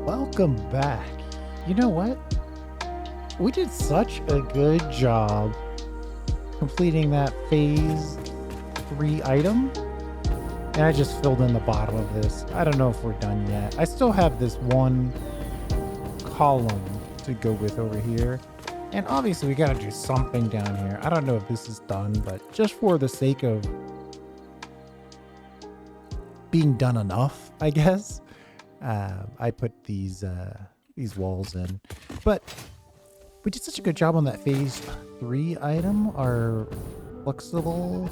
Welcome back. You know what? We did such a good job completing that phase 3 item. And I just filled in the bottom of this. I don't know if we're done yet. I still have this one column to go with over here. And obviously we gotta do something down here. I don't know if this is done, but just for the sake of being done enough, I guess, I put these walls in. But we did such a good job on that phase 3 item, our flexible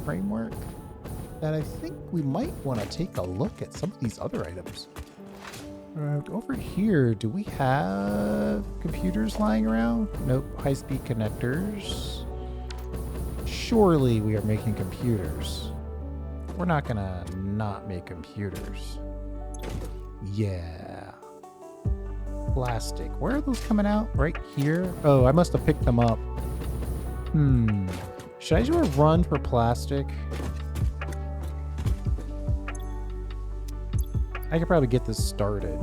framework, that I think we might want to take a look at some of these other items. Over here, do we have computers lying around? Nope. High-speed connectors. Surely we are making computers. We're not gonna not make computers. Yeah. Plastic. Where are those coming out? Right here? Oh, I must have picked them up. Should I do a run for plastic? I could probably get this started.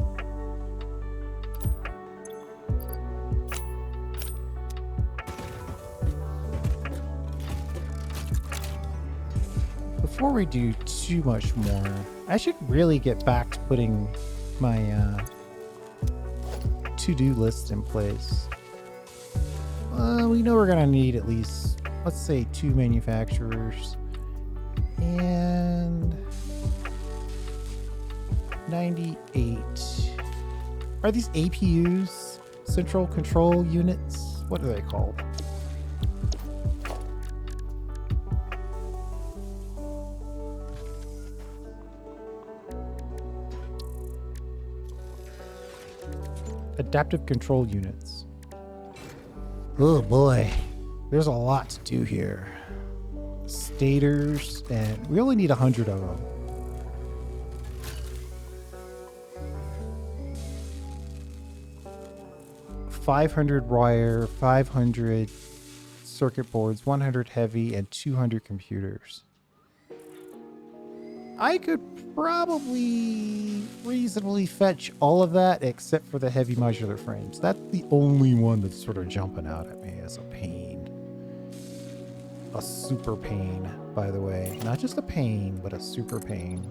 Before we do too much more, I should really get back to putting my to-do list in place. We know we're gonna need at least, let's say, 2 manufacturers and 98. Are these APUs? Central Control Units? What are they called? Adaptive Control Units. Oh boy, there's a lot to do here. Stators, and we only need 100 of them. $500 wire, 500 circuit boards, 100 heavy, and 200 computers. I could probably reasonably fetch all of that except for the heavy modular frames. That's the only one that's sort of jumping out at me as a pain. A super pain, by the way. Not just a pain, but a super pain.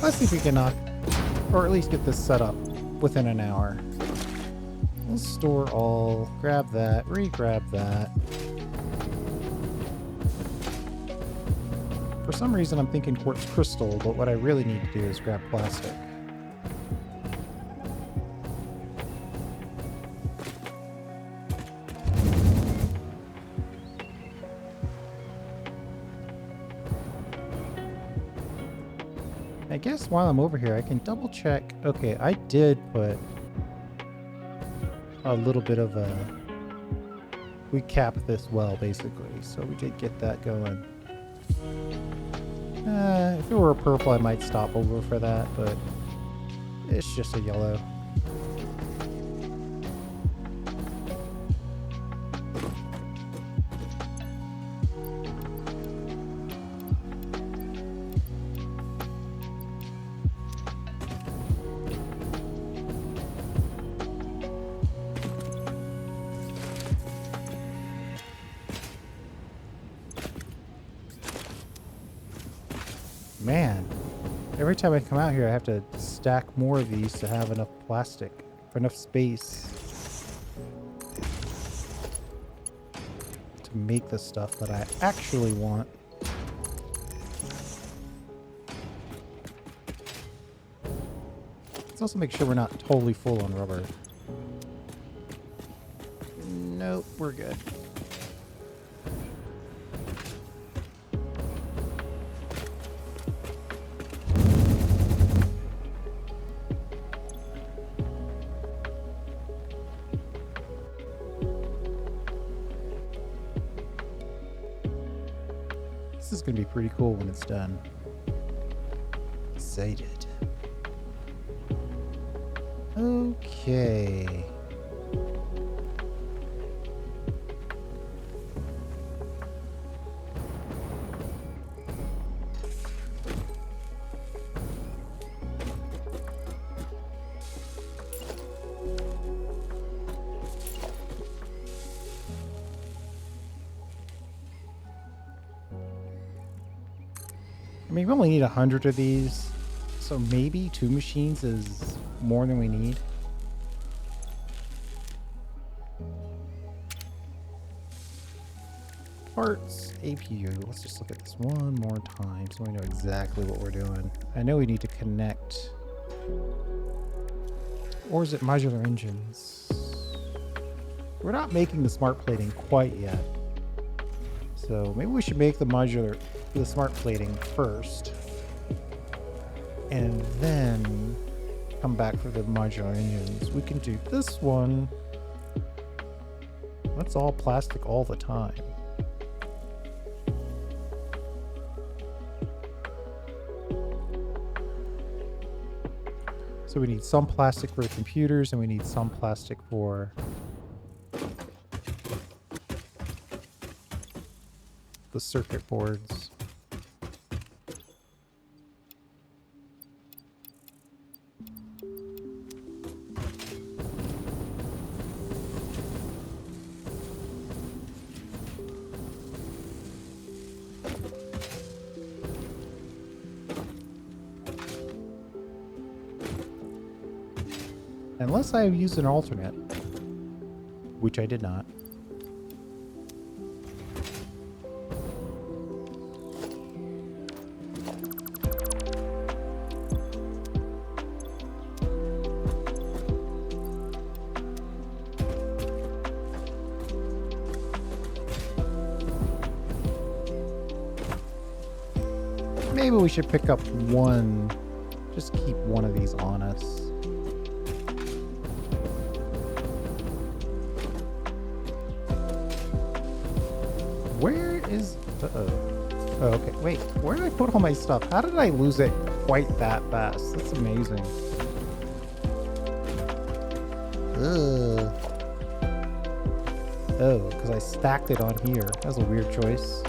Let's see if we can knock, or at least get this set up within an hour. Let's store all, grab that, re-grab that. For some reason I'm thinking quartz crystal, but what I really need to do is grab plastic. I guess while I'm over here, I can double check. Okay, I did put a little bit of a... We capped this well, basically, so we did get that going. If it were a purple, I might stop over for that, but it's just a yellow. Man, every time I come out here, I have to stack more of these to have enough plastic, or enough space to make the stuff that I actually want. Let's also make sure we're not totally full on rubber. Nope, we're good. This is going to be pretty cool when it's done. Excited. Okay. I mean, we only need 100 of these, so maybe 2 machines is more than we need. Parts, APU. Let's just look at this one more time so we know exactly what we're doing. I know we need to connect. Or is it modular engines? We're not making the smart plating quite yet. So maybe we should make the smart plating first. And then come back for the modular engines. We can do this one. That's all plastic all the time. So we need some plastic for the computers and we need some plastic for the circuit boards. Unless I have used an alternate, which I did not. Maybe we should pick up one, just keep one of these on us. Where is... Uh-oh. Oh, okay. Wait, where did I put all my stuff? How did I lose it quite that fast? That's amazing. Ugh. Oh, because I stacked it on here. That was a weird choice.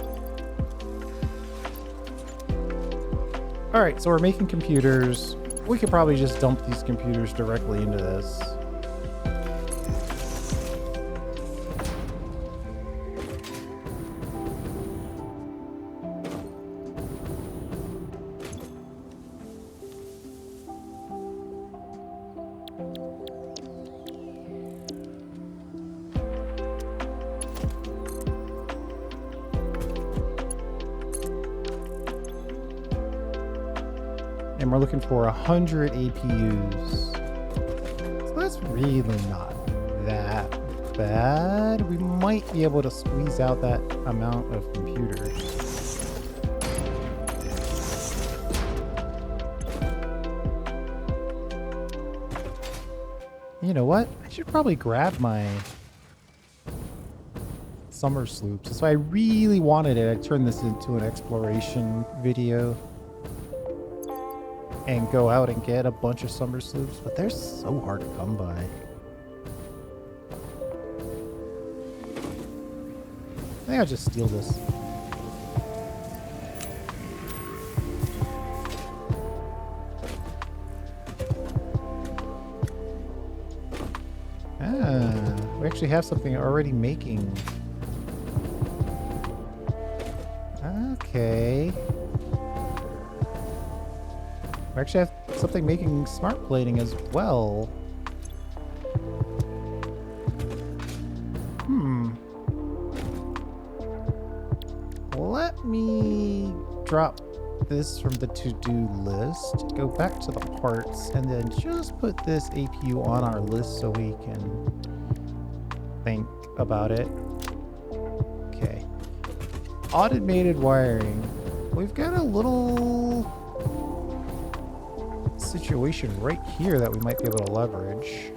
Alright, so we're making computers. We could probably just dump these computers directly into this. And we're looking for 100 APUs. So that's really not that bad. We might be able to squeeze out that amount of computers. You know what? I should probably grab my summer sloops. So I really wanted it. I turned this into an exploration video and go out and get a bunch of summer sloops, but they're so hard to come by. I think I'll just steal this. Ah, we actually have something already making. Okay. We actually have something making smart plating as well. Let me drop this from the to-do list, go back to the parts, and then just put this APU on our list so we can think about it. Okay. Automated wiring. We've got a little situation right here that we might be able to leverage.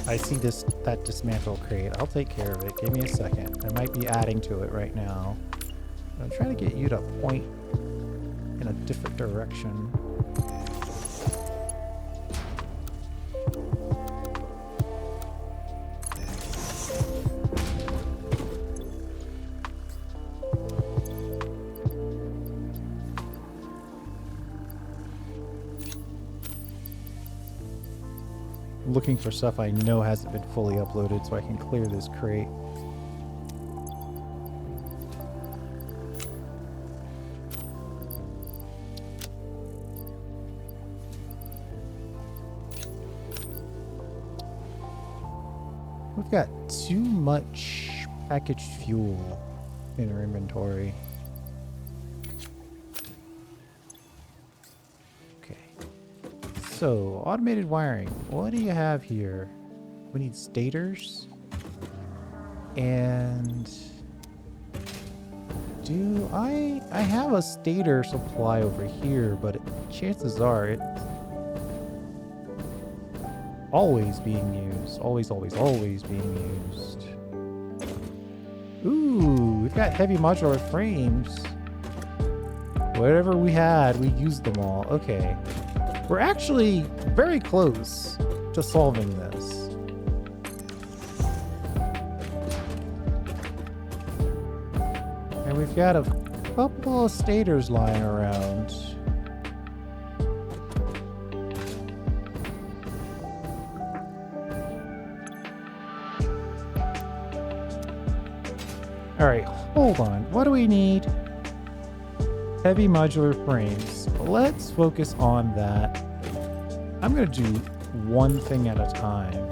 I see that dismantle crate. I'll take care of it. Give me a second. I might be adding to it right now. I'm trying to get you to point in a different direction. Looking for stuff I know hasn't been fully uploaded so I can clear this crate. We've got too much packaged fuel in our inventory. So, automated wiring. What do you have here? We need stators. And do I have a stator supply over here, but chances are it's always being used. Always being used. Ooh, we've got heavy modular frames. Whatever we had, we used them all. Okay. We're actually very close to solving this. And we've got a couple of stators lying around. All right, hold on. What do we need? Heavy modular frames. Let's focus on that. I'm going to do one thing at a time.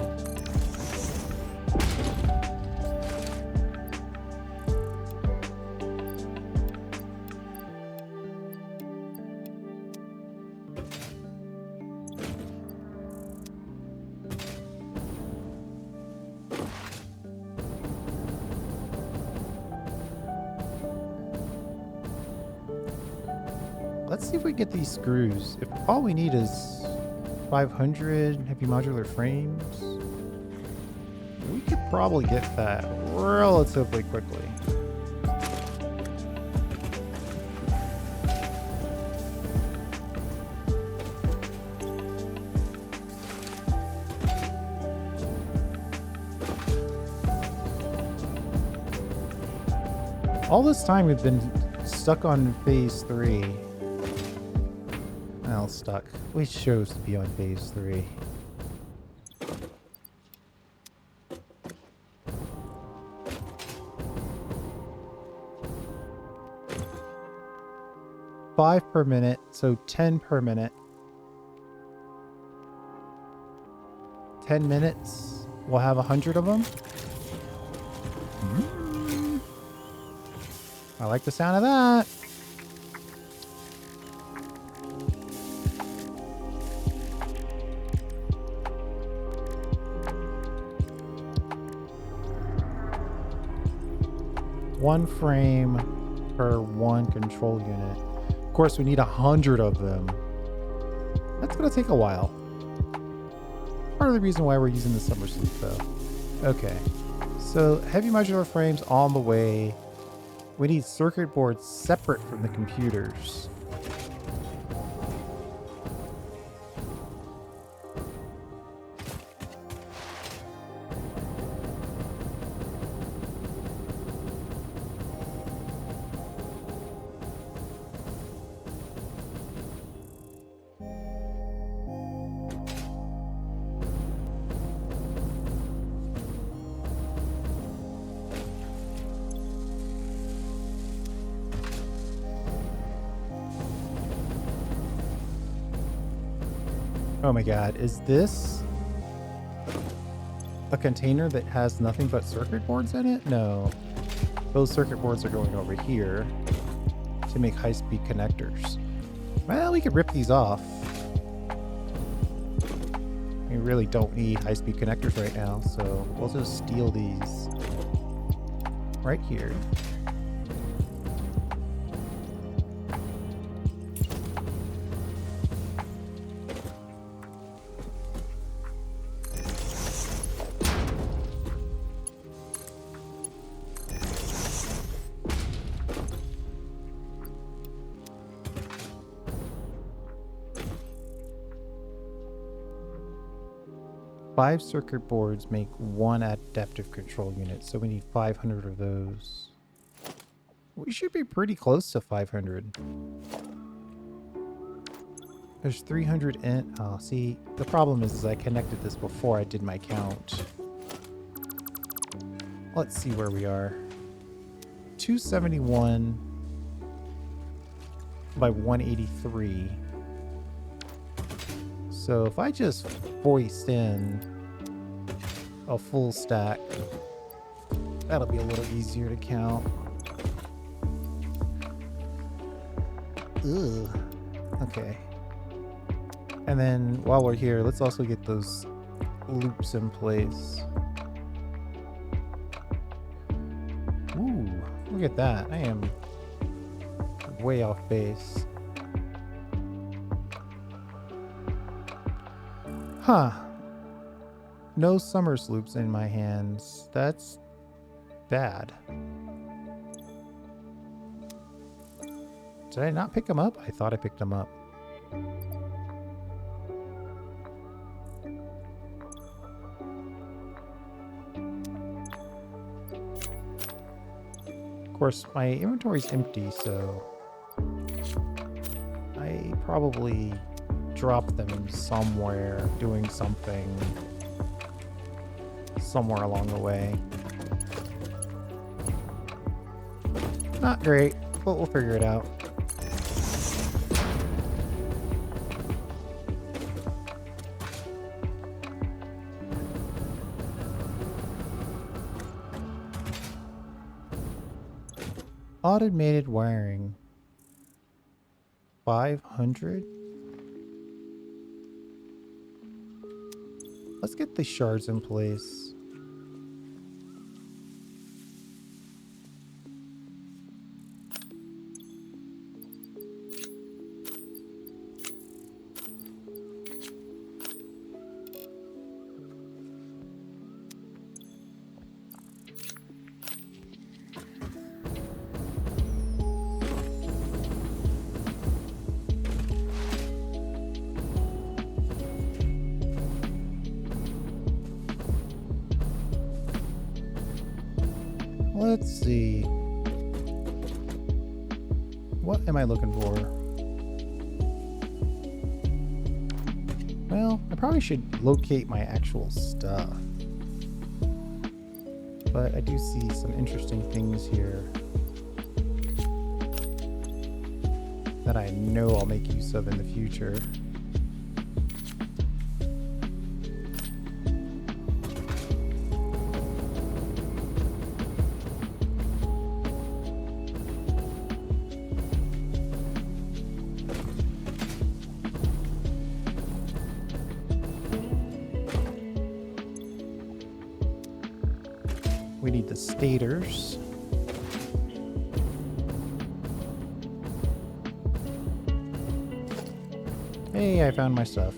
Let's see if we get these screws. If all we need is 500 heavy modular frames, we could probably get that relatively quickly. All this time we've been stuck on phase 3. Well, stuck. We chose to be on phase 3. Five per minute, so 10 per minute. 10 minutes, we'll have 100 of them. I like the sound of that. One frame per one control unit. Of course, we need 100 of them. That's gonna take a while. Part of the reason why we're using the summer sleep, though. Okay, so heavy modular frames on the way. We need circuit boards separate from the computers. Oh my god, is this a container that has nothing but circuit boards in it? No. Those circuit boards are going over here to make high-speed connectors. Well, we could rip these off. We really don't need high-speed connectors right now, so we'll just steal these right here. 5 circuit boards make 1 adaptive control unit, so we need 500 of those. We should be pretty close to 500. There's 300 in... Oh, see, the problem is I connected this before I did my count. Let's see where we are. 271 by 183. So if I just foist in a full stack, that'll be a little easier to count. Ugh. Okay. And then while we're here, let's also get those loops in place. Ooh, look at that. I am way off base. Huh. No Summers loops in my hands. That's bad. Did I not pick them up? I thought I picked them up. Of course, my inventory's empty, so I probably dropped them somewhere, doing something somewhere along the way. Not great, but we'll figure it out. Automated wiring. 500? Let's get the shards in place. Let's see. What am I looking for? Well, I probably should locate my actual stuff. But I do see some interesting things here that I know I'll make use of in the future. We need the stators. Hey, I found my stuff.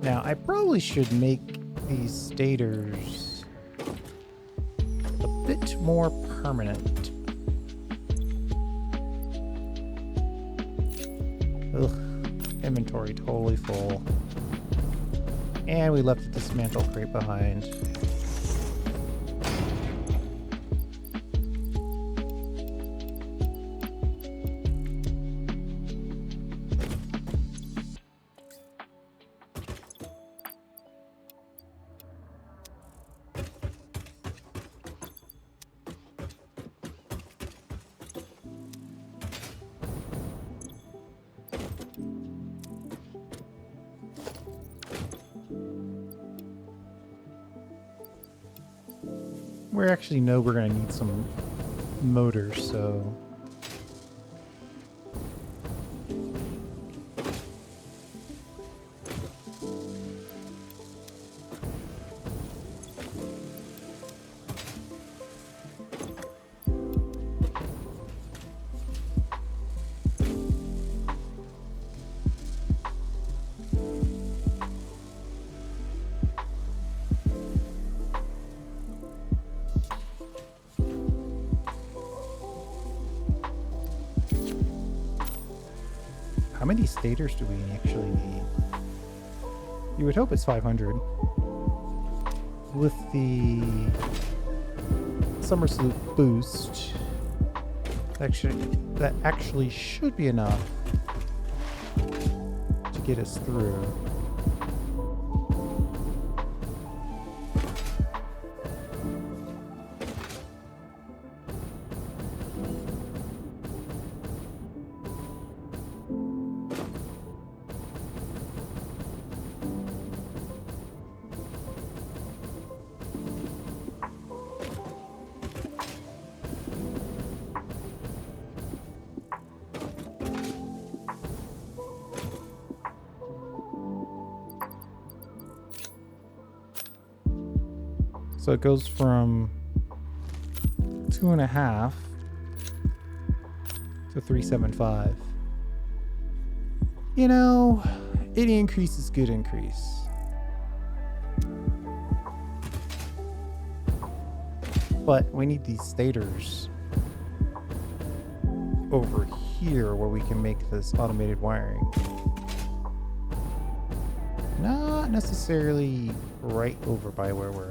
Now, I probably should make these stators a bit more permanent. Ugh, inventory totally full. And we left the dismantle crate behind. We actually know we're going to need some motors, so... How many stators do we actually need? You would hope it's 500. With the summer salute boost, that actually should be enough to get us through. So it goes from 2.5 to 375. You know, any increase is good increase. But we need these stators over here where we can make this automated wiring. Not necessarily right over by where we're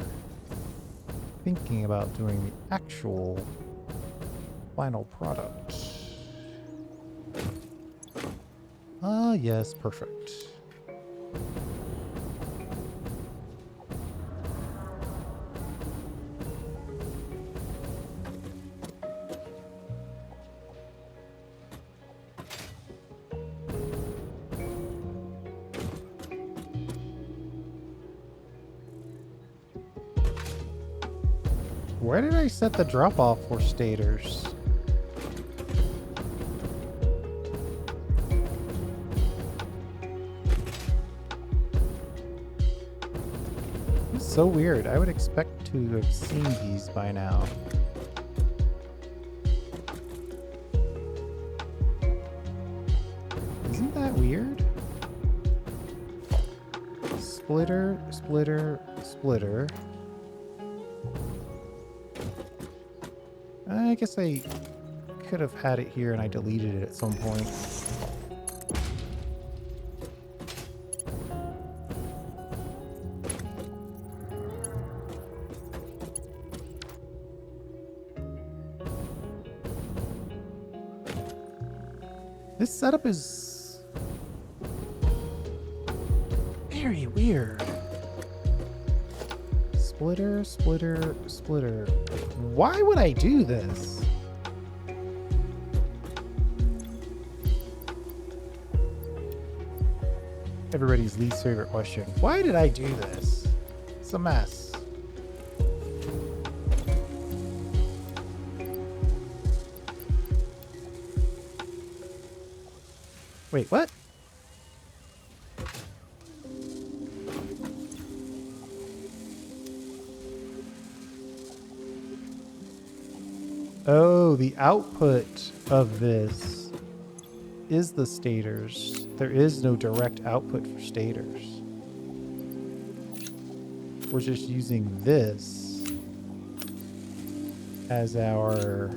thinking about doing the actual final product. Ah, yes, perfect. Where did I set the drop-off for stators? It's so weird. I would expect to have seen these by now. Isn't that weird? Splitter, splitter, splitter. I guess I could have had it here and I deleted it at some point. This setup is very weird. Splitter, splitter, splitter. Why would I do this? Everybody's least favorite question. Why did I do this? It's a mess. Wait, what? Oh, the output of this is the stators. There is no direct output for stators. We're just using this as our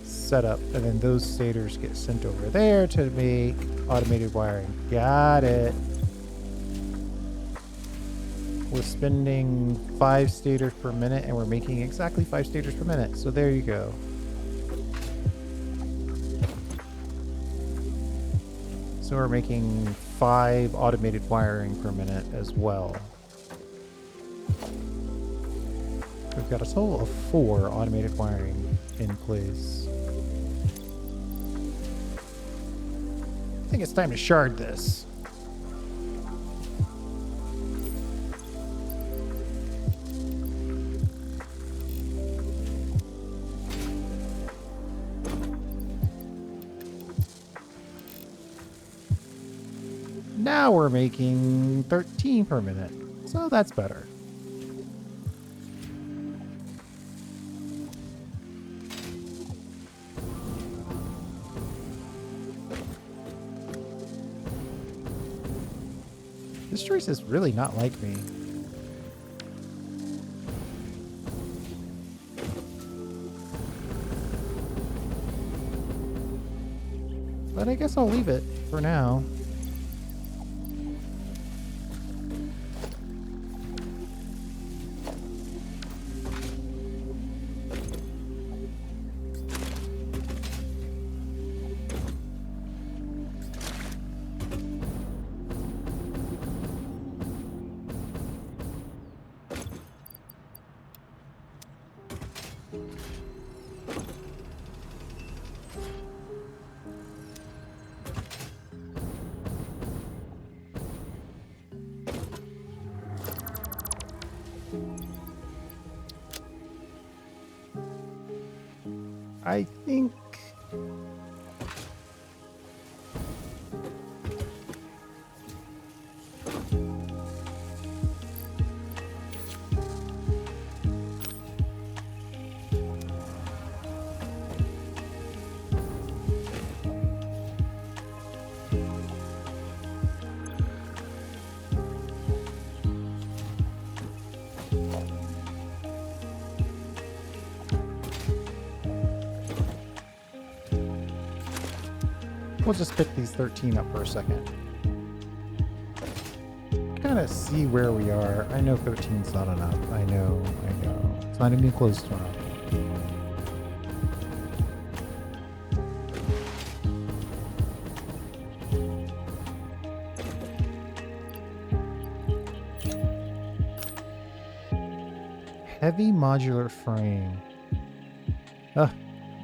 setup, and then those stators get sent over there to make automated wiring. Got it. We're spending 5 stators per minute, and we're making exactly 5 stators per minute. So there you go. So we're making 5 automated wiring per minute as well. We've got a total of 4 automated wiring in place. I think it's time to shard this. Now we're making 13 per minute, so that's better. This choice is really not like me. But I guess I'll leave it for now. I think we'll just pick these 13 up for a second. Kind of see where we are. I know 13's not enough. I know. It's not even close to enough. Heavy modular frame.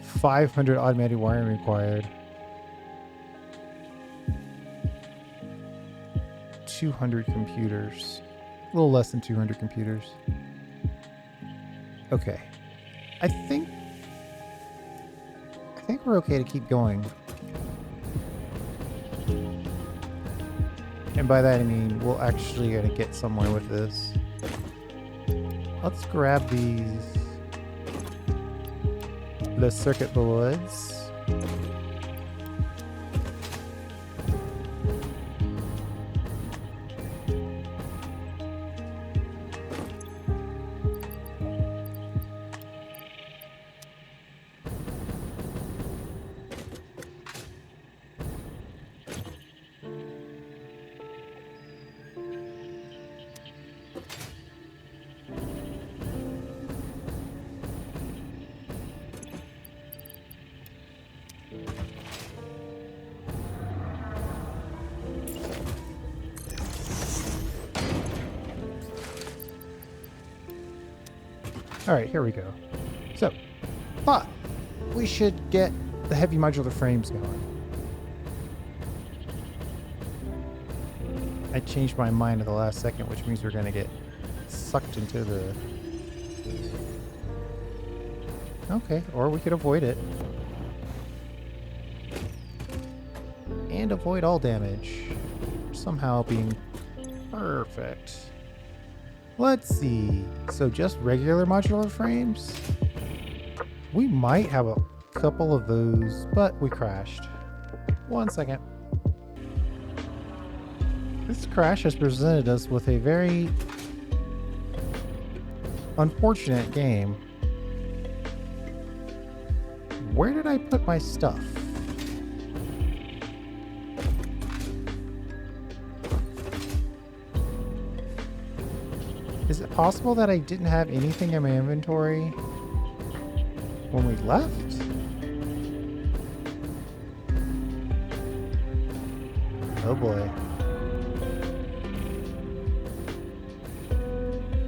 500 automatic wiring required. 200 computers. A little less than 200 computers. Okay. I think we're okay to keep going. And by that I mean we'll actually gotta get somewhere with this. Let's grab the circuit boards. All right, here we go. So, but we should get the heavy modular frames going. I changed my mind at the last second, which means we're going to get sucked into the... Okay, or we could avoid it. And avoid all damage. Somehow being perfect. Let's see. So just regular modular frames? We might have a couple of those, but we crashed. 1 second. This crash has presented us with a very unfortunate game. Where did I put my stuff? Is it possible that I didn't have anything in my inventory when we left? Oh boy.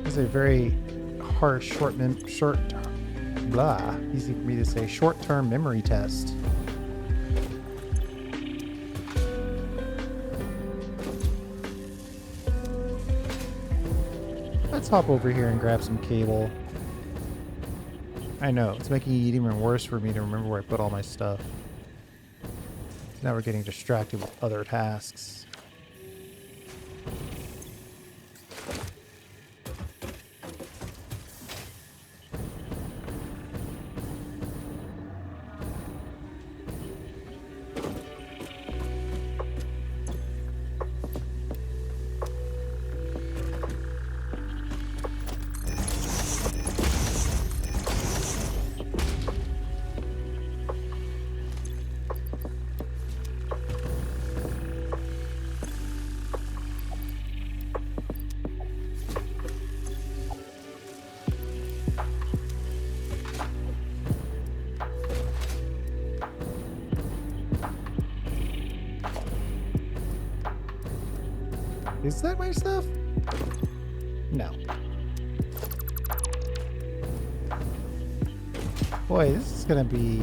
This is a very harsh easy for me to say, short-term memory test. Let's hop over here and grab some cable. I know, it's making it even worse for me to remember where I put all my stuff. Now we're getting distracted with other tasks. Is that my stuff? No. Boy, this is gonna be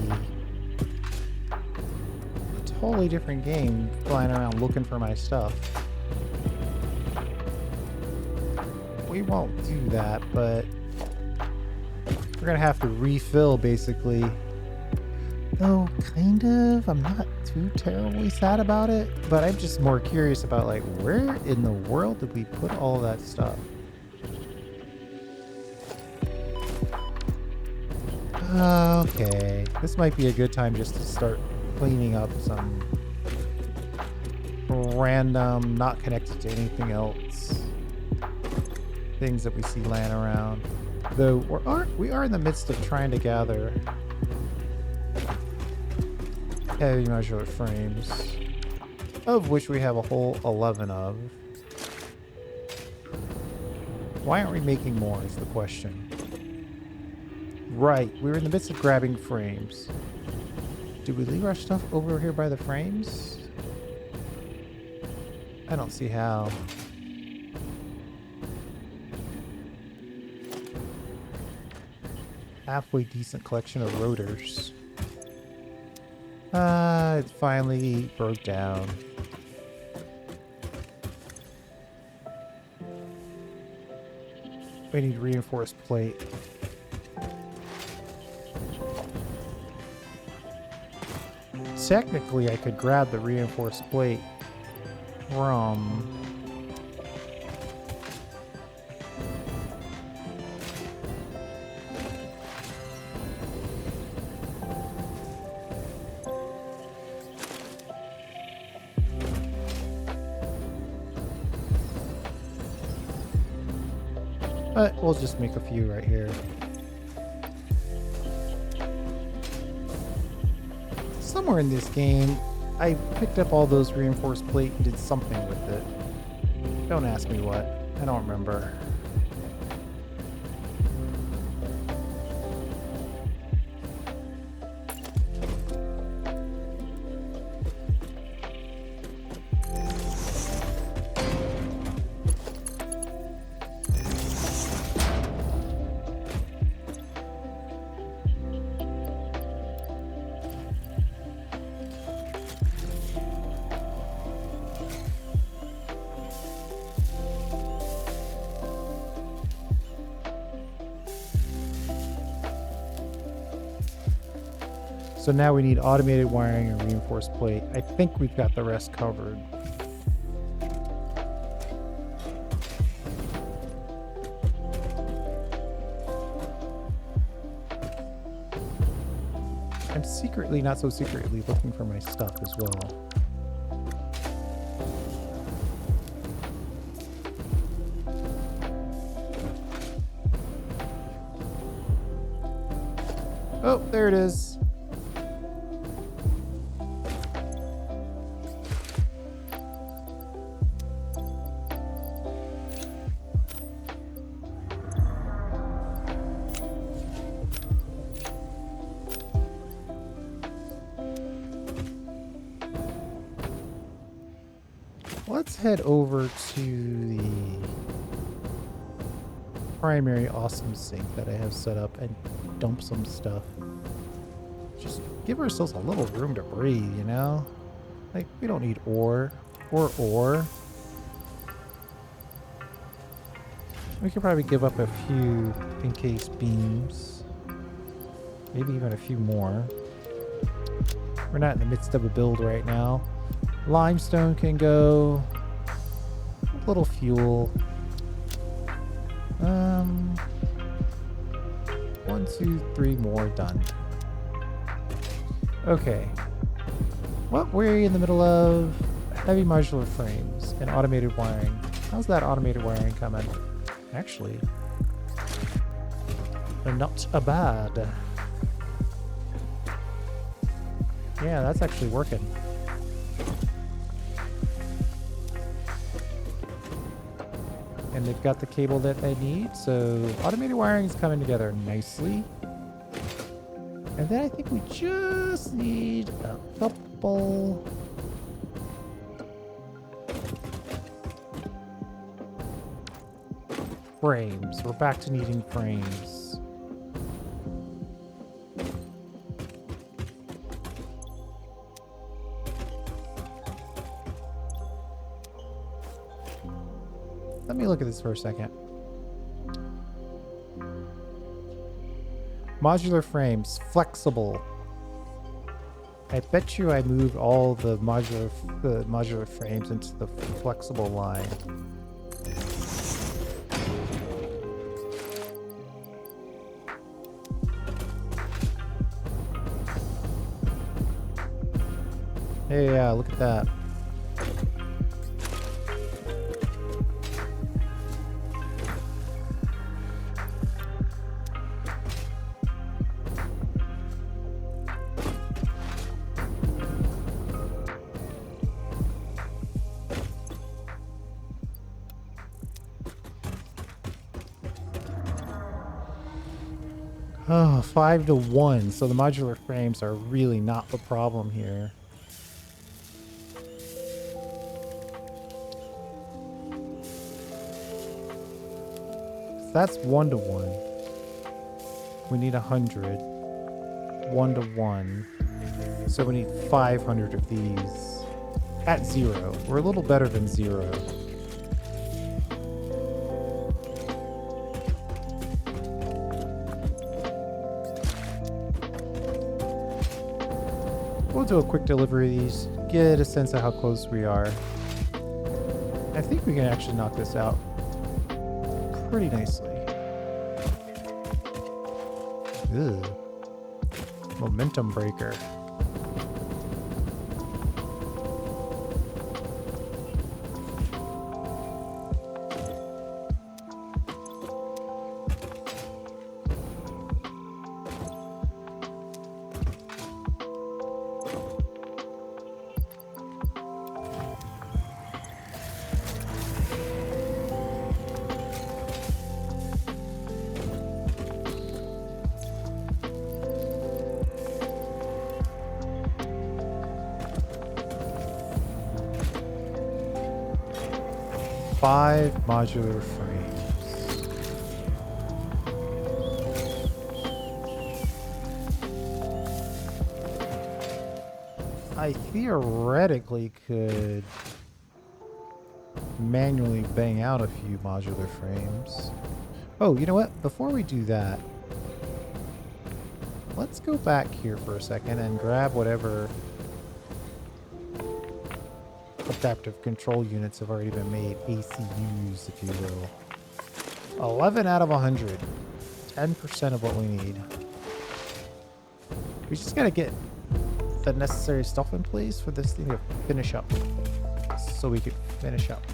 a totally different game flying around looking for my stuff. We won't do that, but we're gonna have to refill basically. Though, kind of. I'm not too terribly sad about it, but I'm just more curious about like where in the world did we put all that stuff? Okay, this might be a good time just to start cleaning up some random, not connected to anything else, things that we see laying around. Though we are in the midst of trying to gather heavy modular frames, of which we have a whole 11 of. Why aren't we making more is the question. Right, we were in the midst of grabbing frames. Did we leave our stuff over here by the frames? I don't see how. Halfway decent collection of rotors. It finally broke down. We need reinforced plate. Technically, I could grab the reinforced plate from but we'll just make a few right here. Somewhere in this game, I picked up all those reinforced plate and did something with it. Don't ask me what. I don't remember. So now we need automated wiring and reinforced plate. I think we've got the rest covered. I'm secretly, not so secretly, looking for my stuff as well. Oh, there it is. Let's head over to the primary awesome sink that I have set up and dump some stuff. Just give ourselves a little room to breathe, you know? Like, we don't need ore or ore. We could probably give up a few encased beams. Maybe even a few more. We're not in the midst of a build right now. Limestone can go. A little fuel. 1, 2, 3 more done. Okay. Well, we're in the middle of heavy modular frames and automated wiring. How's that automated wiring coming? Actually, not bad. Yeah, that's actually working. And they've got the cable that they need, so automated wiring is coming together nicely. And then I think we just need a couple Frames. We're back to needing frames. Let me look at this for a second. Modular frames, flexible. I bet you I moved all the modular frames into the flexible line. Hey, yeah, look at that. Oh, 5-to-1. So the modular frames are really not the problem here. So that's 1-to-1. We need 100. 1-to-1. So we need 500 of these. At 0. We're a little better than 0. We'll do a quick delivery of these, get a sense of how close we are. I think we can actually knock this out pretty nicely. Ugh. Momentum breaker. Five modular frames. I theoretically could manually bang out a few modular frames. Oh, you know what? Before we do that, let's go back here for a second and grab whatever adaptive control units have already been made. ACUs, if you will. 11 out of 100. 10% of what we need. We just gotta get the necessary stuff in place for this thing to finish up. So we could finish up.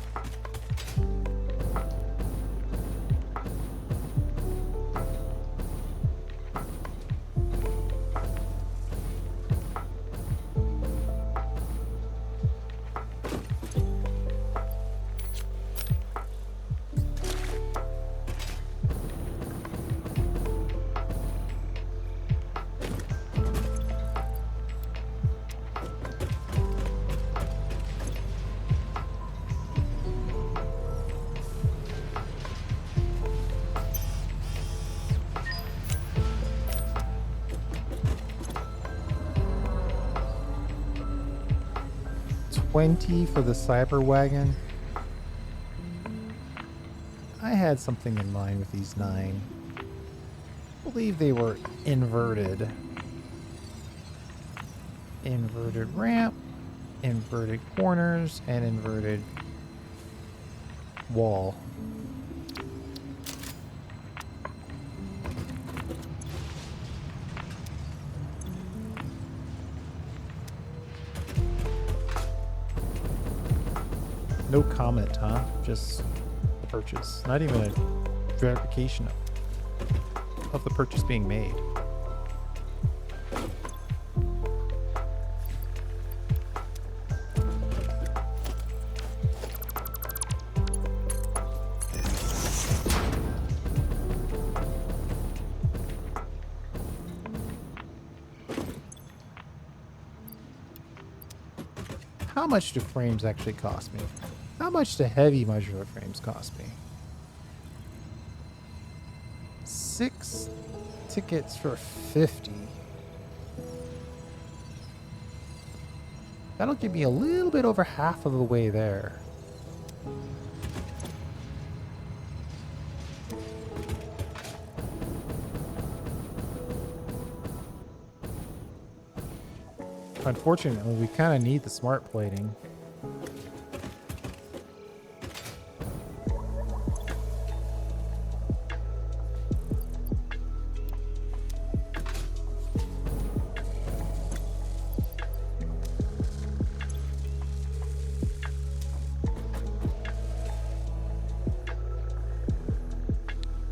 $20 for the cyber wagon. I had something in mind with these 9. I believe they were inverted. Inverted ramp, inverted corners, and inverted wall. No comment, huh? Just the purchase. Not even a verification of the purchase being made. How much do frames actually cost me? How much do heavy modular frames cost me? 6 tickets for 50. That'll give me a little bit over half of the way there. Unfortunately, we kind of need the smart plating.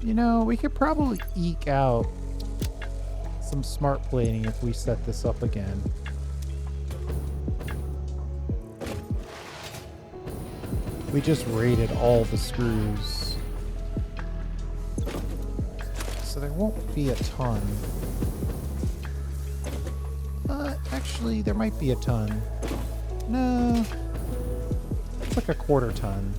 You know, we could probably eke out some smart plating if we set this up again. We just rated all the screws, so there won't be a ton. Actually, there might be a ton. No, it's like a quarter ton.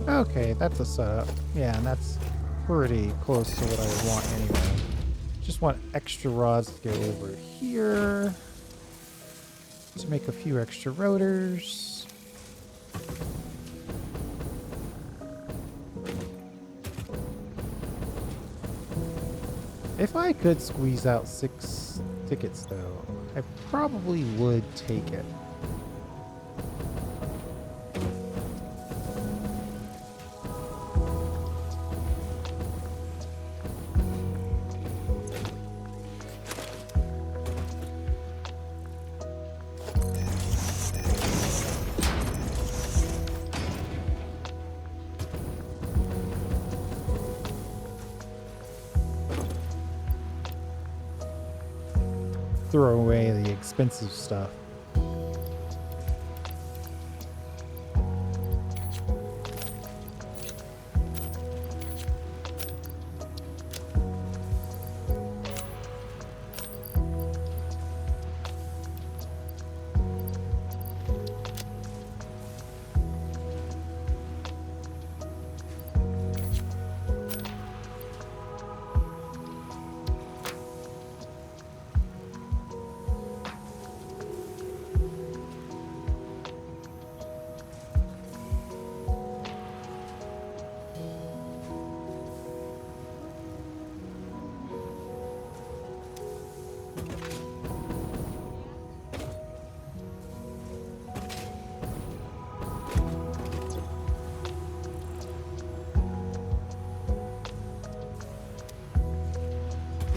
Okay, that's a setup. Yeah, and that's pretty close to what I want anyway. Just want extra rods to go over here to make a few extra rotors. If I could squeeze out 6 tickets though, I probably would take it. Throw away the expensive stuff.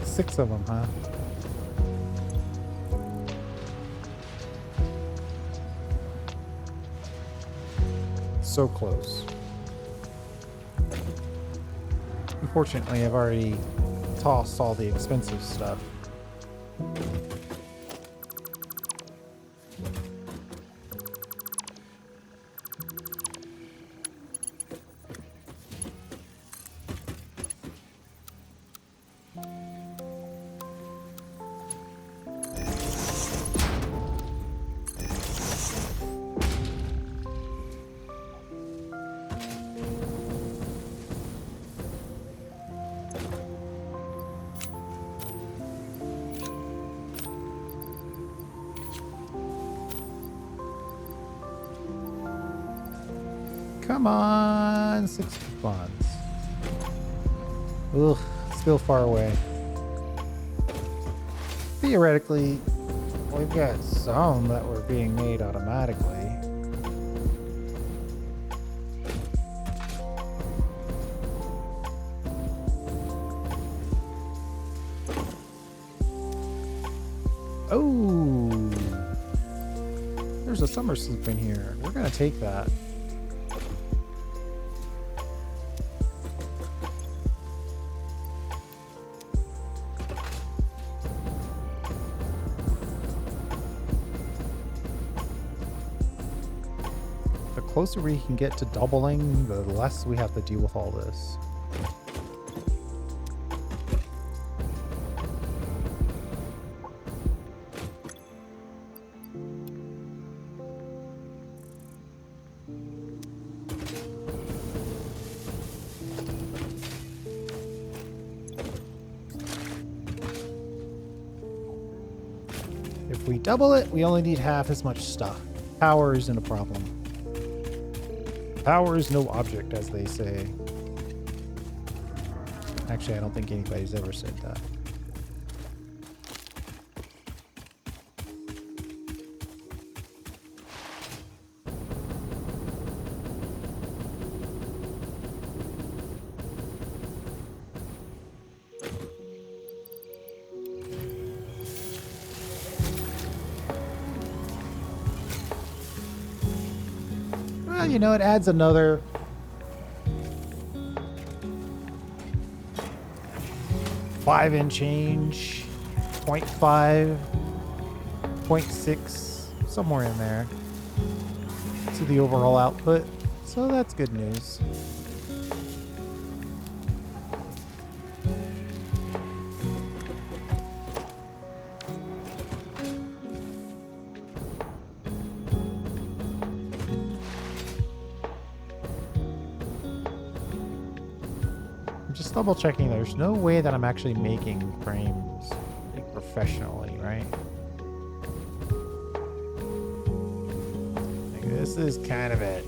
Six of them, huh? So close. Unfortunately, I've already tossed all the expensive stuff. Come on, 6 coupons. Ugh, still far away. Theoretically, we've got some that were being made automatically. Oh, there's a summer sloop in here. We're gonna take that. The closer we can get to doubling, the less we have to deal with all this. If we double it, we only need half as much stuff. Power isn't a problem. Power is no object, as they say. Actually, I don't think anybody's ever said that. Well, you know, it adds another 5 and change, 0.5, 0.6, somewhere in there to the overall output. So that's good news. Just double checking, there's no way that I'm actually making frames like professionally, right? Like, this is kind of it.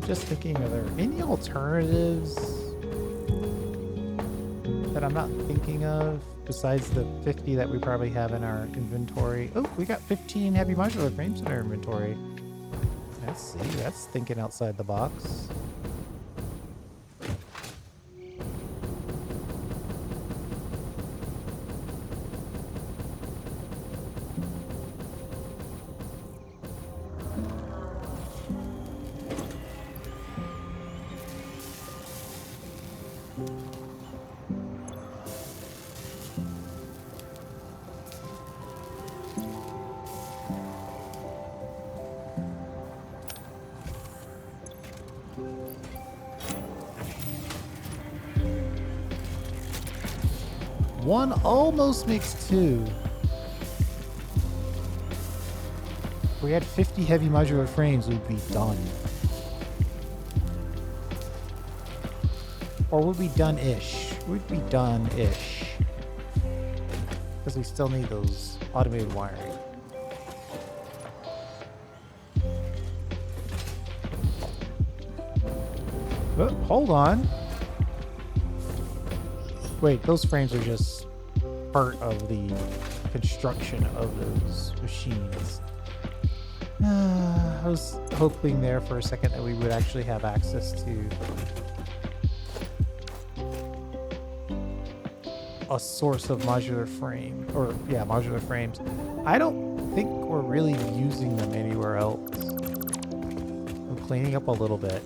Just thinking, are there any alternatives that I'm not thinking of besides the 50 that we probably have in our inventory? Oh, we got 15 heavy modular frames in our inventory. Let's see, that's thinking outside the box. One almost makes two. If we had 50 heavy modular frames, we'd be done. Or would be done-ish. We'd be done-ish. Because we still need those automated wiring. Oh, hold on. Wait, those frames are just part of the construction of those machines. I was hoping there for a second that we would actually have access to a source of modular frame, or yeah, modular frames. I don't think we're really using them anywhere else. I'm cleaning up a little bit.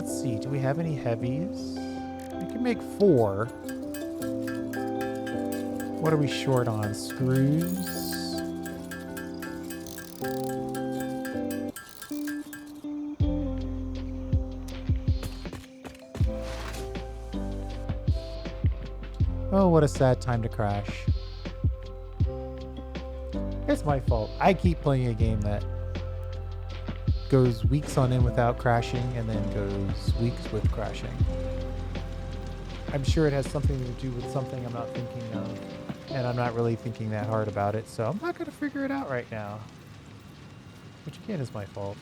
Let's see. Do we have any heavies? We can make 4. What are we short on? Screws? Oh, what a sad time to crash. It's my fault. I keep playing a game that goes weeks on end without crashing and then goes weeks with crashing. I'm sure it has something to do with something I'm not thinking of, and I'm not really thinking that hard about it, so I'm not going to figure it out right now. Which again is my fault.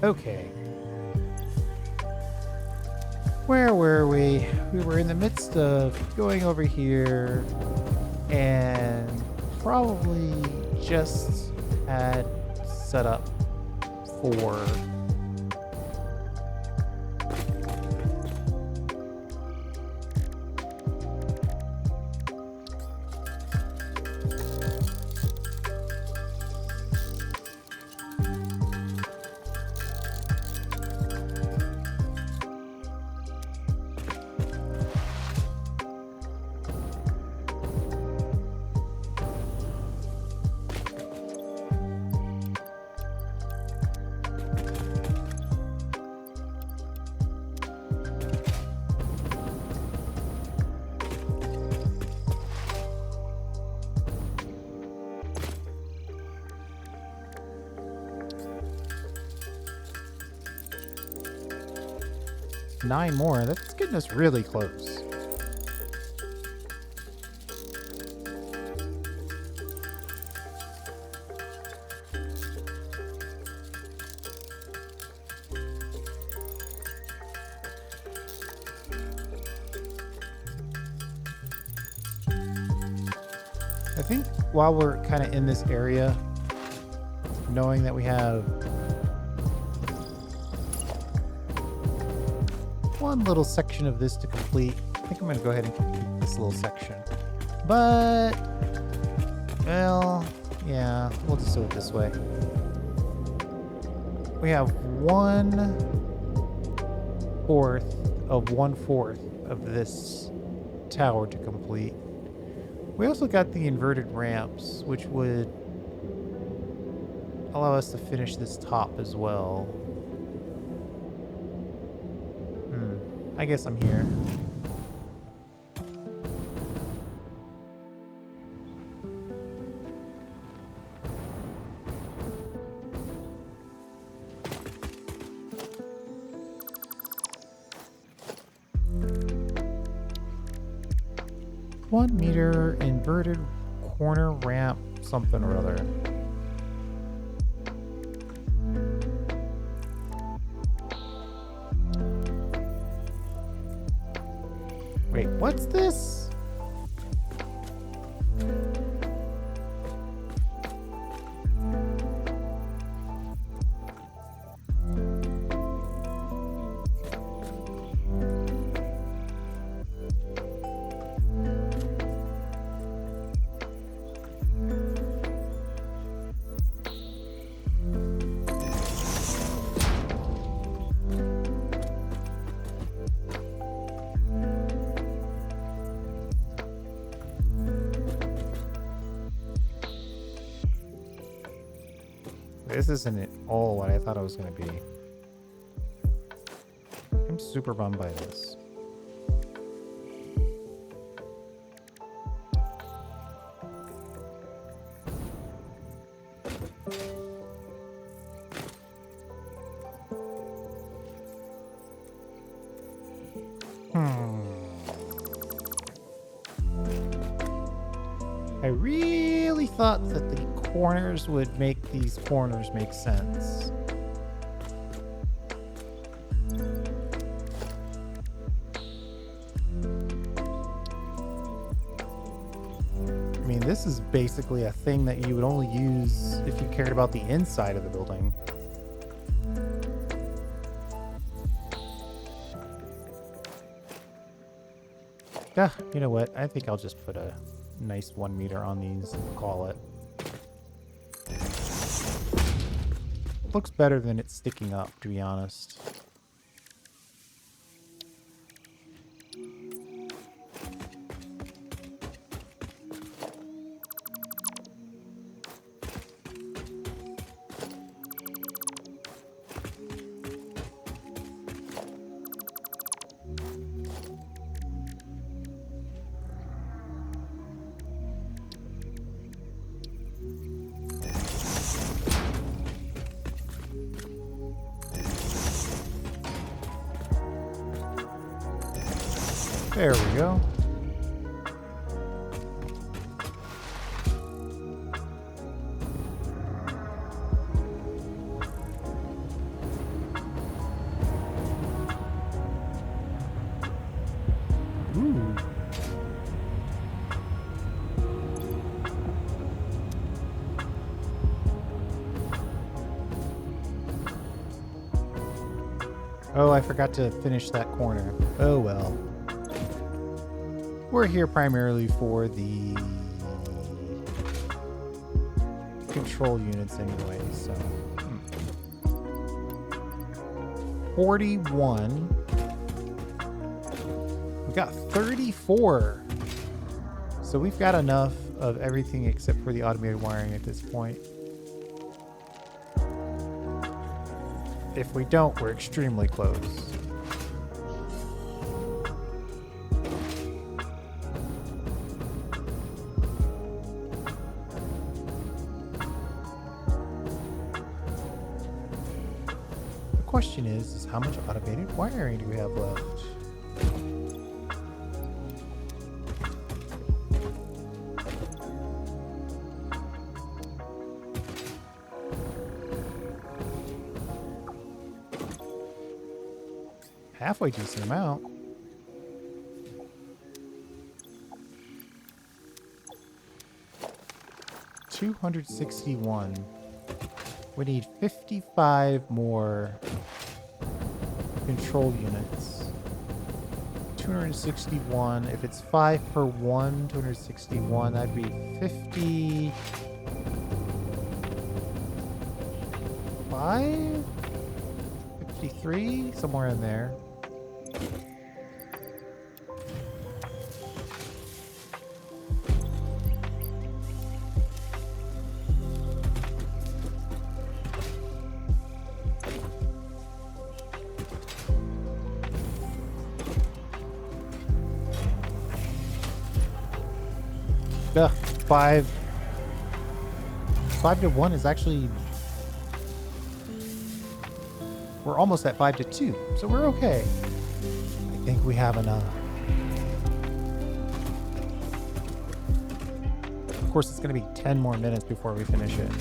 Okay. Where were we? We were in the midst of going over here and probably just had set up for nine more. That's getting us really close. I think while we're kind of in this area, knowing that we have one little section of this to complete, I think I'm going to go ahead and complete this little section. But, well, yeah, we'll just do it this way. We have 1/4 of 1/4 of this tower to complete. We also got the inverted ramps, which would allow us to finish this top as well. I guess I'm here. One meter inverted corner ramp, something or other. Wait, what's this? This isn't at all what I thought it was going to be. I'm super bummed by this. I really thought that the corners would make these corners make sense. this is basically a thing that you would only use if you cared about the inside of the building. Yeah, you know what? I think I'll just put a nice 1 meter on these and call it. Looks better than it's sticking up, to be honest. There we go. Ooh. Oh, I forgot to finish that corner. Oh well. We're here primarily for the control units anyway, so. 41. We got 34. So we've got enough of everything except for the automated wiring at this point. If we don't, we're extremely close. Question is how much automated wiring do we have left? Halfway decent amount. $261. We need 55 more control units. 261. If it's 5 per 1, 261, that'd be 55? 53? Somewhere in there. Ugh, 5 to 1 is actually, we're almost at 5 to 2, so we're okay. I think we have enough. Of course, it's going to be 10 more minutes before we finish it.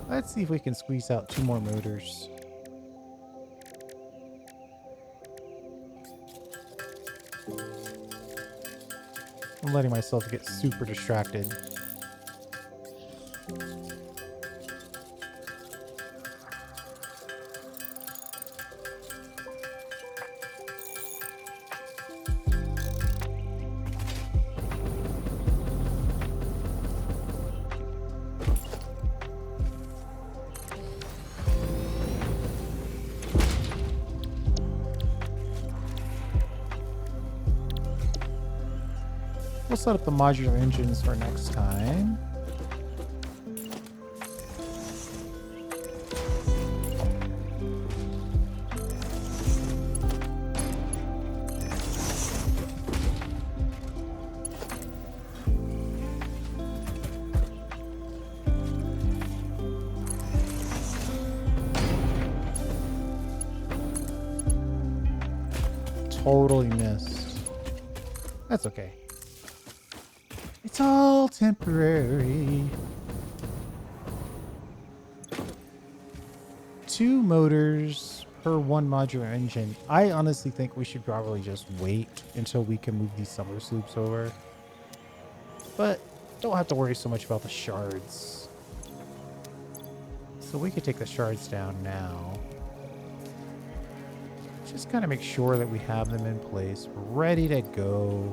Let's see if we can squeeze out 2 more motors. I'm letting myself get super distracted. We'll set up the modular engines for next time. Totally missed. That's okay. It's all temporary. 2 motors per 1 modular engine. I honestly think we should probably just wait until we can move these summer sloops over. But don't have to worry so much about the shards. So we could take the shards down now. Just kind of make sure that we have them in place, ready to go.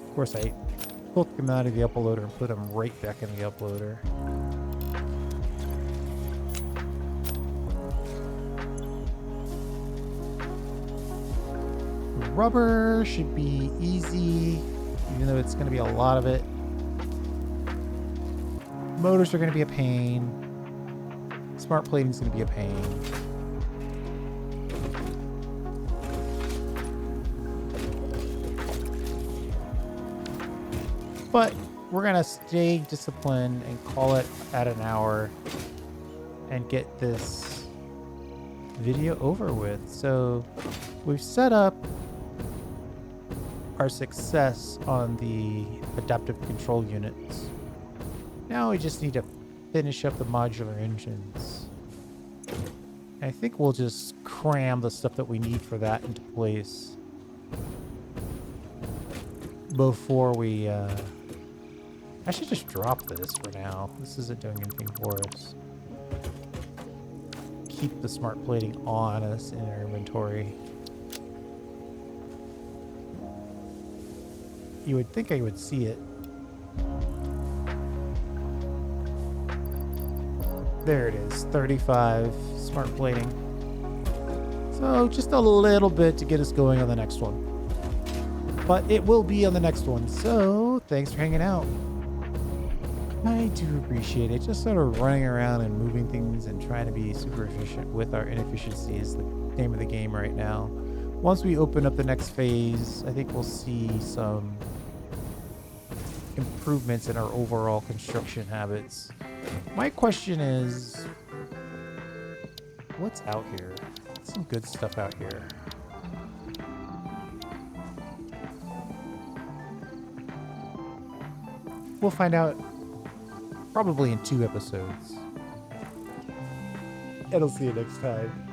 Of course, I took them out of the uploader and put them right back in the uploader. Rubber should be easy, even though it's going to be a lot of it. Motors are going to be a pain. Smart plating is going to be a pain. But we're going to stay disciplined and call it at an hour and get this video over with. So we've set up our success on the adaptive control units. Now we just need to finish up the modular engines. And I think we'll just cram the stuff that we need for that into place before we I should just drop this for now. This isn't doing anything for us. Keep the smart plating on us in our inventory. You would think I would see it. There it is, 35 smart plating. So just a little bit to get us going on the next one. But it will be on the next one. So thanks for hanging out. I do appreciate it. Just sort of running around and moving things and trying to be super efficient with our inefficiency is the name of the game right now. Once we open up the next phase, I think we'll see some improvements in our overall construction habits. My question is, what's out here? Some good stuff out here. We'll find out probably in 2 episodes. And I'll see you next time.